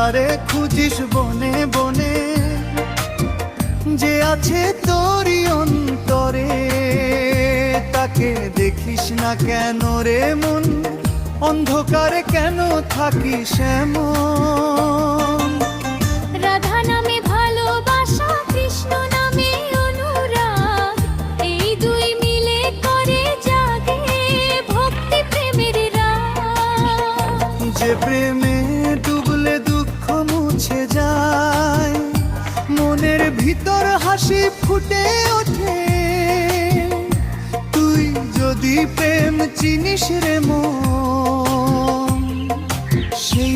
তারে খুঁজিস বনে বনে, যে আছে তোরই অন্তরে। তাকে দেখিস না কেন রে মন, অন্ধকারে কেন থাকিস এমন? রাধা নামে ভালোবাসা, কৃষ্ণ নামে অনুরাগ, এই দুই মিলে করে জাগে ভক্তি প্রেমের রাগ। যে প্রেমে ডুবলে দুঃখ মুছে যায়, মনের ভিতর হাসি ফুটে ওঠে। তুই যদি প্রেম চিনিস রে মন, সেই